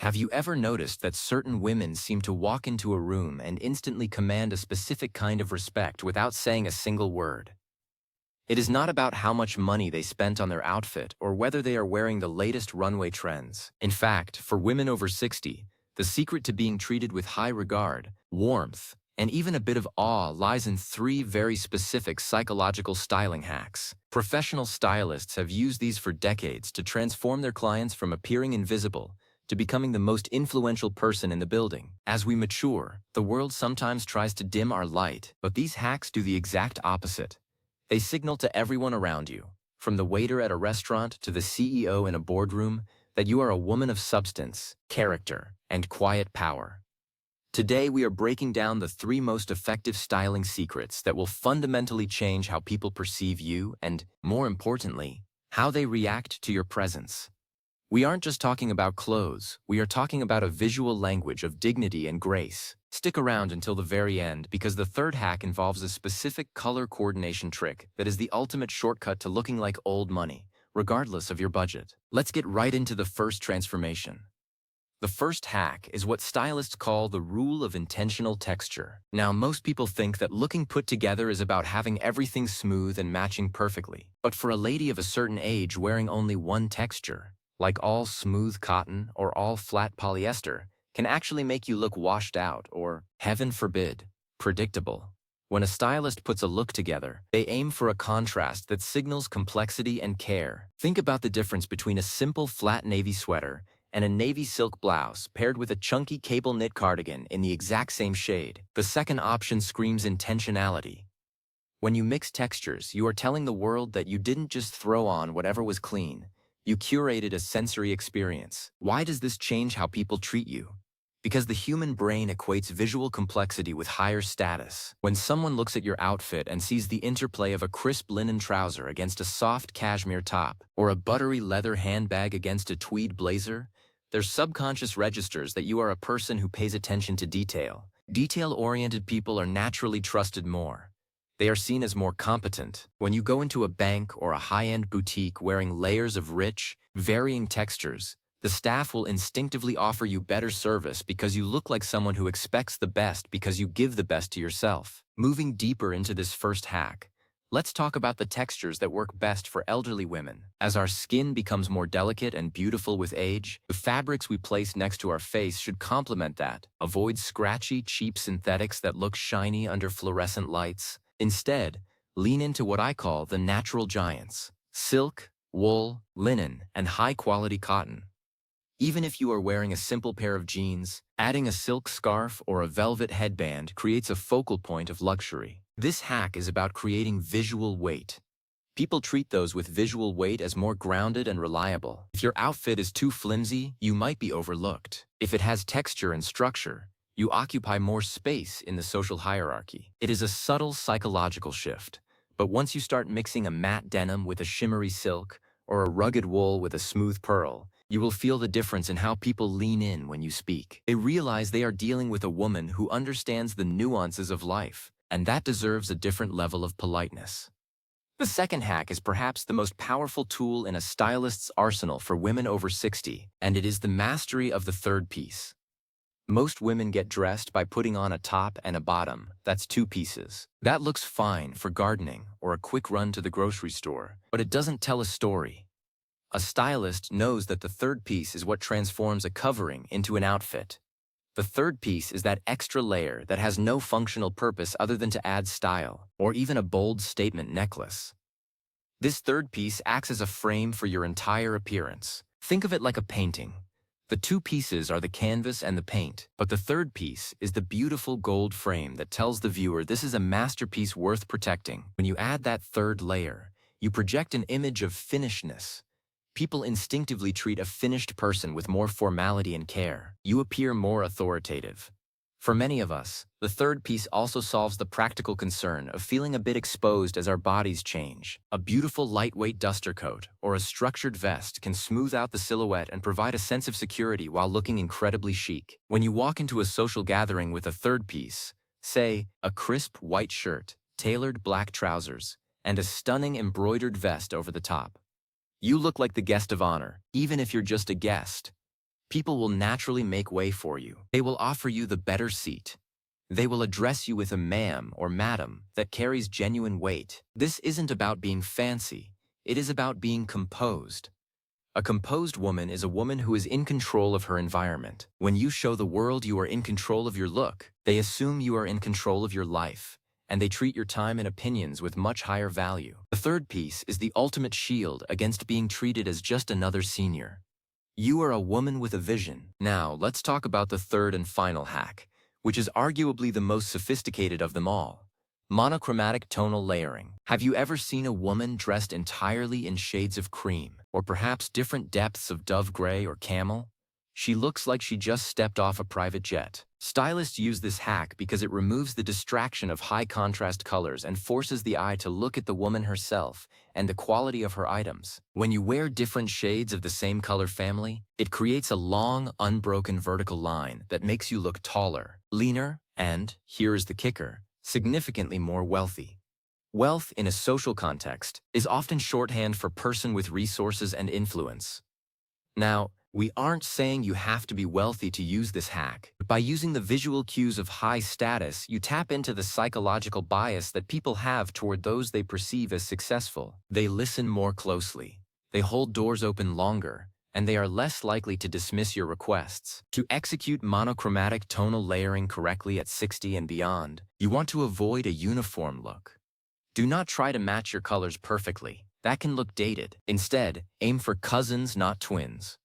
Have you ever noticed that certain women seem to walk into a room and instantly command a specific kind of respect without saying a single word? It is not about how much money they spent on their outfit or whether they are wearing the latest runway trends. In fact, for women over 60, the secret to being treated with high regard, warmth, and even a bit of awe lies in three very specific psychological styling hacks. Professional stylists have used these for decades to transform their clients from appearing invisible to becoming the most influential person in the building. As we mature, the world sometimes tries to dim our light, but these hacks do the exact opposite. They signal to everyone around you, from the waiter at a restaurant to the CEO in a boardroom, that you are a woman of substance, character, and quiet power. Today, we are breaking down the three most effective styling secrets that will fundamentally change how people perceive you and, more importantly, how they react to your presence. We aren't just talking about clothes, we are talking about a visual language of dignity and grace. Stick around until the very end because the third hack involves a specific color coordination trick that is the ultimate shortcut to looking like old money, regardless of your budget. Let's get right into the first transformation. The first hack is what stylists call the rule of intentional texture. Now, most people think that looking put together is about having everything smooth and matching perfectly. But for a lady of a certain age wearing only one texture, like all smooth cotton or all flat polyester, can actually make you look washed out or, heaven forbid, predictable. When a stylist puts a look together, they aim for a contrast that signals complexity and care. Think about the difference between a simple flat navy sweater and a navy silk blouse paired with a chunky cable knit cardigan in the exact same shade. The second option screams intentionality. When you mix textures, you are telling the world that you didn't just throw on whatever was clean. You curated a sensory experience. Why does this change how people treat you? Because the human brain equates visual complexity with higher status. When someone looks at your outfit and sees the interplay of a crisp linen trouser against a soft cashmere top, or a buttery leather handbag against a tweed blazer, their subconscious registers that you are a person who pays attention to detail. Detail-oriented people are naturally trusted more. They are seen as more competent. When you go into a bank or a high-end boutique wearing layers of rich, varying textures, the staff will instinctively offer you better service because you look like someone who expects the best because you give the best to yourself. Moving deeper into this first hack, let's talk about the textures that work best for elderly women. As our skin becomes more delicate and beautiful with age, the fabrics we place next to our face should complement that. Avoid scratchy, cheap synthetics that look shiny under fluorescent lights. Instead, lean into what I call the natural giants: silk, wool, linen, and high-quality cotton. Even if you are wearing a simple pair of jeans, adding a silk scarf or a velvet headband creates a focal point of luxury. This hack is about creating visual weight. People treat those with visual weight as more grounded and reliable. If your outfit is too flimsy, you might be overlooked. If it has texture and structure, you occupy more space in the social hierarchy. It is a subtle psychological shift, but once you start mixing a matte denim with a shimmery silk or a rugged wool with a smooth pearl, you will feel the difference in how people lean in when you speak. They realize they are dealing with a woman who understands the nuances of life, and that deserves a different level of politeness. The second hack is perhaps the most powerful tool in a stylist's arsenal for women over 60, and it is the mastery of the third piece. Most women get dressed by putting on a top and a bottom. That's two pieces. That looks fine for gardening or a quick run to the grocery store, but it doesn't tell a story. A stylist knows that the third piece is what transforms a covering into an outfit. The third piece is that extra layer that has no functional purpose other than to add style, or even a bold statement necklace. This third piece acts as a frame for your entire appearance. Think of it like a painting. The two pieces are the canvas and the paint, but the third piece is the beautiful gold frame that tells the viewer this is a masterpiece worth protecting. When you add that third layer, you project an image of finishedness. People instinctively treat a finished person with more formality and care. You appear more authoritative. For many of us, the third piece also solves the practical concern of feeling a bit exposed as our bodies change. A beautiful lightweight duster coat or a structured vest can smooth out the silhouette and provide a sense of security while looking incredibly chic. When you walk into a social gathering with a third piece, say a crisp white shirt, tailored black trousers, and a stunning embroidered vest over the top, you look like the guest of honor, even if you're just a guest. People will naturally make way for you. They will offer you the better seat. They will address you with a ma'am or madam that carries genuine weight. This isn't about being fancy. It is about being composed. A composed woman is a woman who is in control of her environment. When you show the world you are in control of your look, they assume you are in control of your life, and they treat your time and opinions with much higher value. The third piece is the ultimate shield against being treated as just another senior. You are a woman with a vision. Now, let's talk about the third and final hack, which is arguably the most sophisticated of them all. Monochromatic tonal layering. Have you ever seen a woman dressed entirely in shades of cream, or perhaps different depths of dove gray or camel? She looks like she just stepped off a private jet. Stylists use this hack because it removes the distraction of high contrast colors and forces the eye to look at the woman herself and the quality of her items. When you wear different shades of the same color family, it creates a long, unbroken vertical line that makes you look taller, leaner, and, here is the kicker, significantly more wealthy. Wealth in a social context is often shorthand for person with resources and influence. Now, we aren't saying you have to be wealthy to use this hack. By using the visual cues of high status, you tap into the psychological bias that people have toward those they perceive as successful. They listen more closely, they hold doors open longer, and they are less likely to dismiss your requests. To execute monochromatic tonal layering correctly at 60 and beyond, you want to avoid a uniform look. Do not try to match your colors perfectly. That can look dated. Instead, aim for cousins, not twins.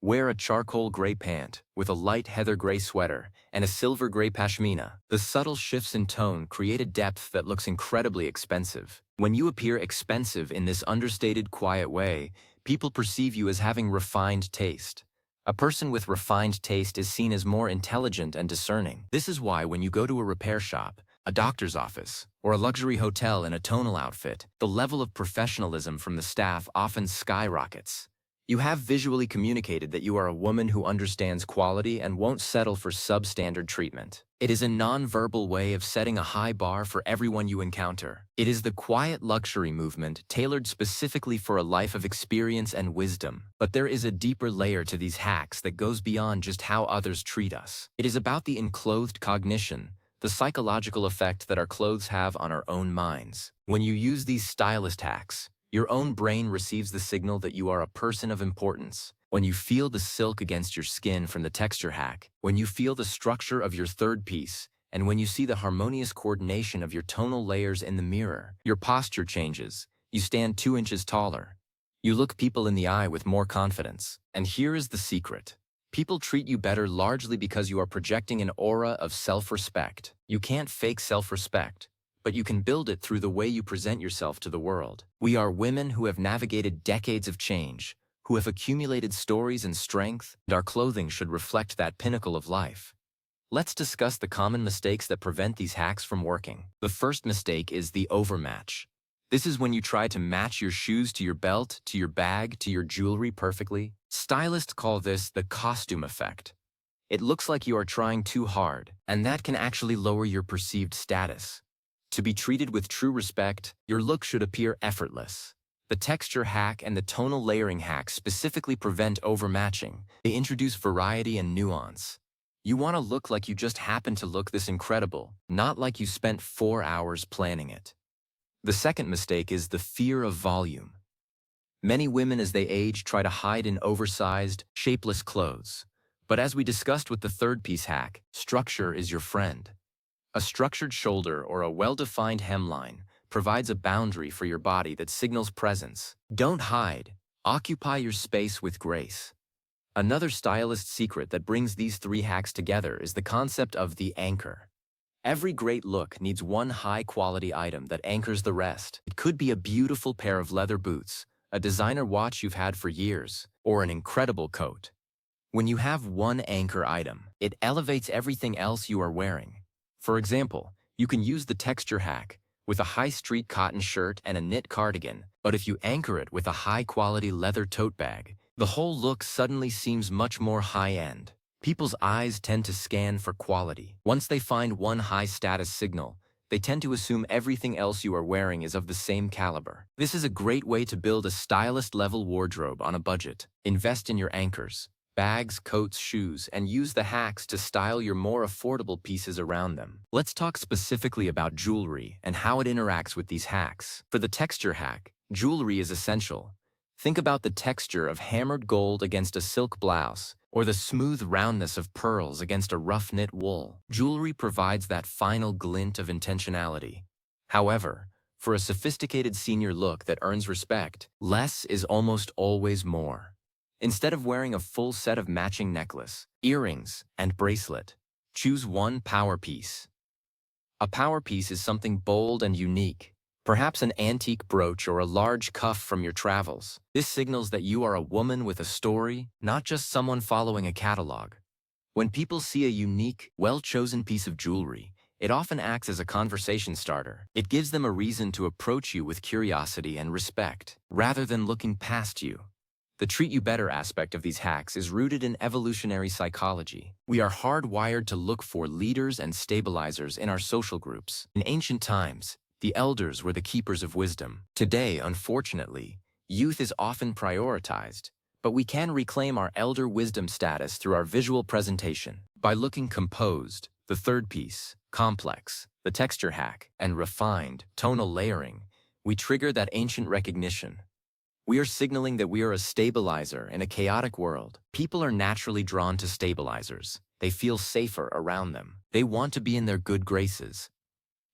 Wear a charcoal gray pant with a light heather gray sweater and a silver gray pashmina. The subtle shifts in tone create a depth that looks incredibly expensive. When you appear expensive in this understated, quiet way, people perceive you as having refined taste. A person with refined taste is seen as more intelligent and discerning. This is why when you go to a repair shop, a doctor's office, or a luxury hotel in a tonal outfit, the level of professionalism from the staff often skyrockets. You have visually communicated that you are a woman who understands quality and won't settle for substandard treatment. It is a non-verbal way of setting a high bar for everyone you encounter. It is the quiet luxury movement tailored specifically for a life of experience and wisdom. But there is a deeper layer to these hacks that goes beyond just how others treat us. It is about the enclothed cognition, the psychological effect that our clothes have on our own minds. When you use these stylist hacks, your own brain receives the signal that you are a person of importance. When you feel the silk against your skin from the texture hack, when you feel the structure of your third piece, and when you see the harmonious coordination of your tonal layers in the mirror, your posture changes. You stand 2 inches taller. You look people in the eye with more confidence. And here is the secret. People treat you better largely because you are projecting an aura of self-respect. You can't fake self-respect, but you can build it through the way you present yourself to the world. We are women who have navigated decades of change, who have accumulated stories and strength, and our clothing should reflect that pinnacle of life. Let's discuss the common mistakes that prevent these hacks from working. The first mistake is the overmatch. This is when you try to match your shoes to your belt, to your bag, to your jewelry perfectly. Stylists call this the costume effect. It looks like you are trying too hard, and that can actually lower your perceived status. To be treated with true respect, your look should appear effortless. The texture hack and the tonal layering hack specifically prevent overmatching. They introduce variety and nuance. You want to look like you just happen to look this incredible, not like you spent 4 hours planning it. The second mistake is the fear of volume. Many women as they age try to hide in oversized, shapeless clothes. But as we discussed with the third piece hack, structure is your friend. A structured shoulder or a well-defined hemline provides a boundary for your body that signals presence. Don't hide. Occupy your space with grace. Another stylist secret that brings these 3 hacks together is the concept of the anchor. Every great look needs one high-quality item that anchors the rest. It could be a beautiful pair of leather boots, a designer watch you've had for years, or an incredible coat. When you have one anchor item, it elevates everything else you are wearing. For example, you can use the texture hack with a high-street cotton shirt and a knit cardigan, but if you anchor it with a high-quality leather tote bag, the whole look suddenly seems much more high-end. People's eyes tend to scan for quality. Once they find one high-status signal, they tend to assume everything else you are wearing is of the same caliber. This is a great way to build a stylist-level wardrobe on a budget. Invest in your anchors. bags, coats, shoes, and use the hacks to style your more affordable pieces around them. Let's talk specifically about jewelry and how it interacts with these hacks. For the texture hack, jewelry is essential. Think about the texture of hammered gold against a silk blouse, or the smooth roundness of pearls against a rough knit wool. Jewelry provides that final glint of intentionality. However, for a sophisticated senior look that earns respect, less is almost always more. Instead of wearing a full set of matching necklace, earrings, and bracelet, choose one power piece. A power piece is something bold and unique, perhaps an antique brooch or a large cuff from your travels. This signals that you are a woman with a story, not just someone following a catalog. When people see a unique, well-chosen piece of jewelry, it often acts as a conversation starter. It gives them a reason to approach you with curiosity and respect, rather than looking past you. The treat you better aspect of these hacks is rooted in evolutionary psychology. We are hardwired to look for leaders and stabilizers in our social groups. In ancient times, the elders were the keepers of wisdom. Today, unfortunately, youth is often prioritized, but we can reclaim our elder wisdom status through our visual presentation. By looking composed, the third piece, complex, the texture hack, and refined, tonal layering, we trigger that ancient recognition. We are signaling that we are a stabilizer in a chaotic world. People are naturally drawn to stabilizers. They feel safer around them. They want to be in their good graces.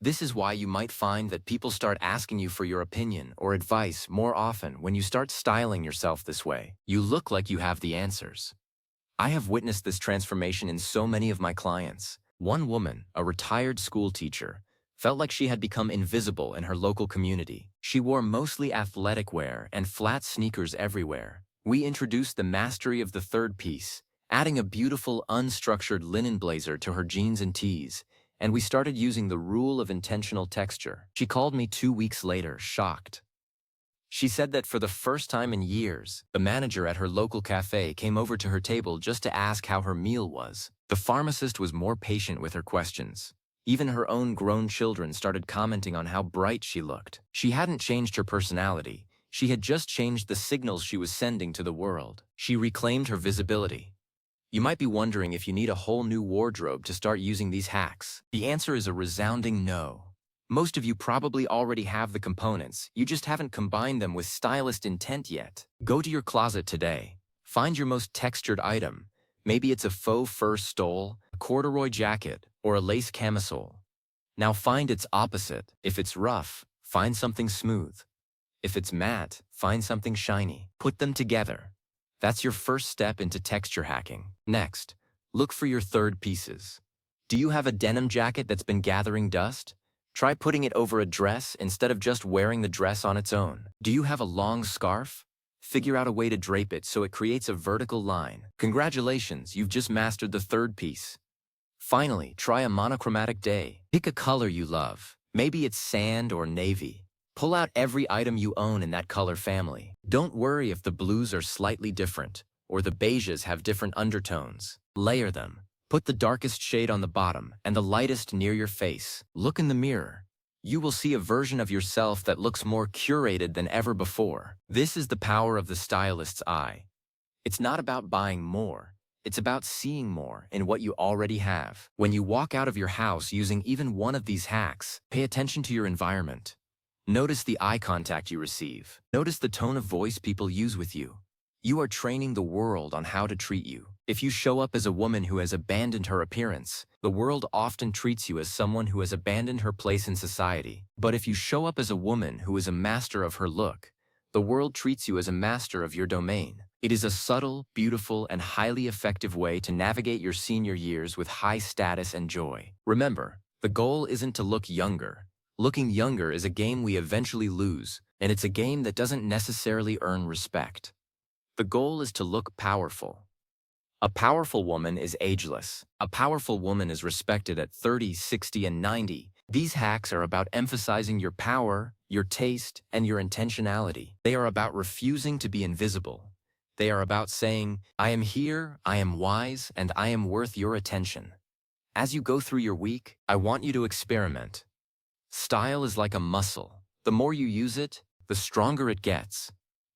This is why you might find that people start asking you for your opinion or advice more often when you start styling yourself this way. You look like you have the answers. I have witnessed this transformation in so many of my clients. One woman, a retired school teacher, felt like she had become invisible in her local community. She wore mostly athletic wear and flat sneakers everywhere. We introduced the mastery of the third piece, adding a beautiful, unstructured linen blazer to her jeans and tees, and we started using the rule of intentional texture. She called me 2 weeks later, shocked. She said that for the first time in years, the manager at her local cafe came over to her table just to ask how her meal was. The pharmacist was more patient with her questions. Even her own grown children started commenting on how bright she looked. She hadn't changed her personality. She had just changed the signals she was sending to the world. She reclaimed her visibility. You might be wondering if you need a whole new wardrobe to start using these hacks. The answer is a resounding no. Most of you probably already have the components, you just haven't combined them with stylist intent yet. Go to your closet today. Find your most textured item. Maybe it's a faux fur stole, a corduroy jacket, or a lace camisole. Now find its opposite. If it's rough, find something smooth. If it's matte, find something shiny. Put them together. That's your first step into texture hacking. Next, look for your third pieces. Do you have a denim jacket that's been gathering dust? Try putting it over a dress instead of just wearing the dress on its own. Do you have a long scarf? Figure out a way to drape it so it creates a vertical line. Congratulations, you've just mastered the third piece. Finally, try a monochromatic day. Pick a color you love. Maybe it's sand or navy. Pull out every item you own in that color family. Don't worry if the blues are slightly different, or the beiges have different undertones. Layer them. Put the darkest shade on the bottom and the lightest near your face. Look in the mirror. You will see a version of yourself that looks more curated than ever before. This is the power of the stylist's eye. It's not about buying more. It's about seeing more in what you already have. When you walk out of your house using even one of these hacks, pay attention to your environment. Notice the eye contact you receive. Notice the tone of voice people use with you. You are training the world on how to treat you. If you show up as a woman who has abandoned her appearance, the world often treats you as someone who has abandoned her place in society. But if you show up as a woman who is a master of her look, the world treats you as a master of your domain. It is a subtle, beautiful, and highly effective way to navigate your senior years with high status and joy. Remember, the goal isn't to look younger. Looking younger is a game we eventually lose, and it's a game that doesn't necessarily earn respect. The goal is to look powerful. A powerful woman is ageless. A powerful woman is respected at 30, 60, and 90. These hacks are about emphasizing your power, your taste, and your intentionality. They are about refusing to be invisible. They are about saying, I am here, I am wise, and I am worth your attention. As you go through your week, I want you to experiment. Style is like a muscle. The more you use it, the stronger it gets.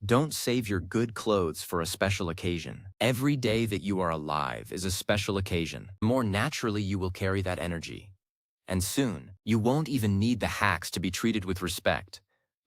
Don't save your good clothes for a special occasion. Every day that you are alive is a special occasion. More naturally, you will carry that energy. And soon, you won't even need the hacks to be treated with respect.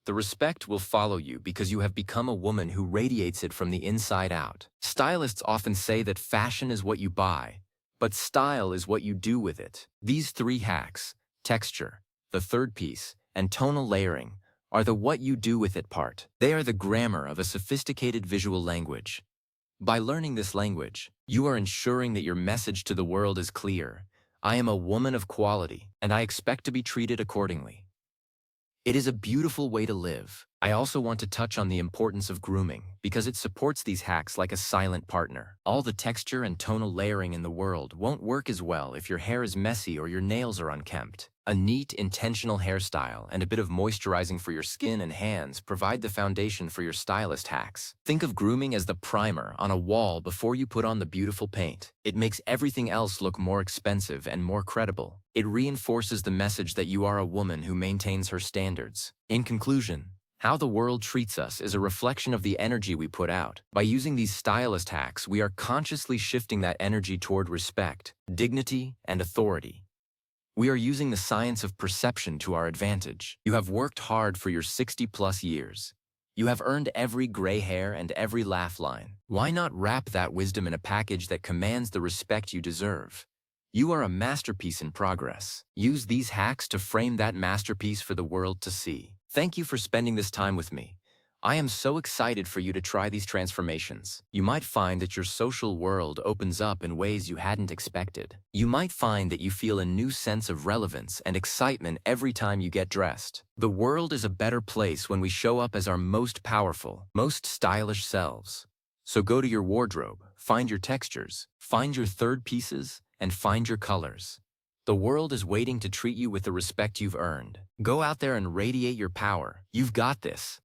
The respect will follow you because you have become a woman who radiates it from the inside out. Stylists often say that fashion is what you buy, but style is what you do with it. These three hacks, texture, the third piece, and tonal layering, are the what you do with it part. They are the grammar of a sophisticated visual language. By learning this language, you are ensuring that your message to the world is clear. I am a woman of quality, and I expect to be treated accordingly. It is a beautiful way to live. I also want to touch on the importance of grooming because it supports these hacks like a silent partner. All the texture and tonal layering in the world won't work as well if your hair is messy or your nails are unkempt. A neat, intentional hairstyle and a bit of moisturizing for your skin and hands provide the foundation for your stylist hacks. Think of grooming as the primer on a wall before you put on the beautiful paint. It makes everything else look more expensive and more credible. It reinforces the message that you are a woman who maintains her standards. In conclusion, how the world treats us is a reflection of the energy we put out. By using these stylist hacks, we are consciously shifting that energy toward respect, dignity, and authority. We are using the science of perception to our advantage. You have worked hard for your 60-plus years. You have earned every gray hair and every laugh line. Why not wrap that wisdom in a package that commands the respect you deserve? You are a masterpiece in progress. Use these hacks to frame that masterpiece for the world to see. Thank you for spending this time with me. I am so excited for you to try these transformations. You might find that your social world opens up in ways you hadn't expected. You might find that you feel a new sense of relevance and excitement every time you get dressed. The world is a better place when we show up as our most powerful, most stylish selves. So go to your wardrobe, find your textures, find your third pieces, and find your colors. The world is waiting to treat you with the respect you've earned. Go out there and radiate your power. You've got this.